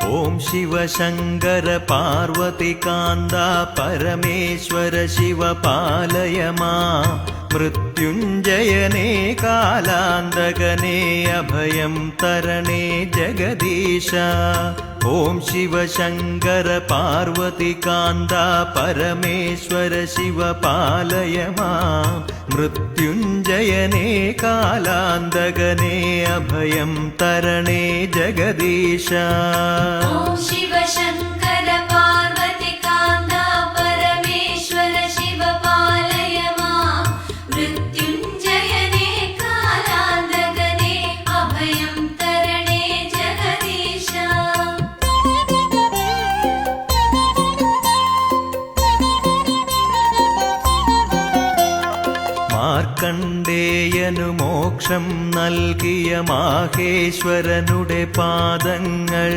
ഓം ശിവശങ്കര പാർവതികാന്ത പരമേശ്വര ശിവ പാലയ മാം മൃത്യുഞ്ജയനേ കാലാന്തകനേ അഭയം തരണേ ജഗദീശ ഓം ശിവശങ്കര പാർവതികാന്ത പരമേശ്വര ശിവ പാലയ മാം മൃത്യുഞ്ജയനേ കാലാന്തകനേ അഭയം തരണേ ജഗദീശ ഓം ശിവശങ്കര പാർവതികാന്ത പരമേശ്വര ശിവ പാലയ മാം മൃത്യുഞ്ജയനേ കാലാന്തകനേ അഭയം തരണേ ജഗദീശ മാർക്കണ്ഡേയനു മോക്ഷം നൽകിയ മാഹേശ്വരനുടെ പാദങ്ങൾ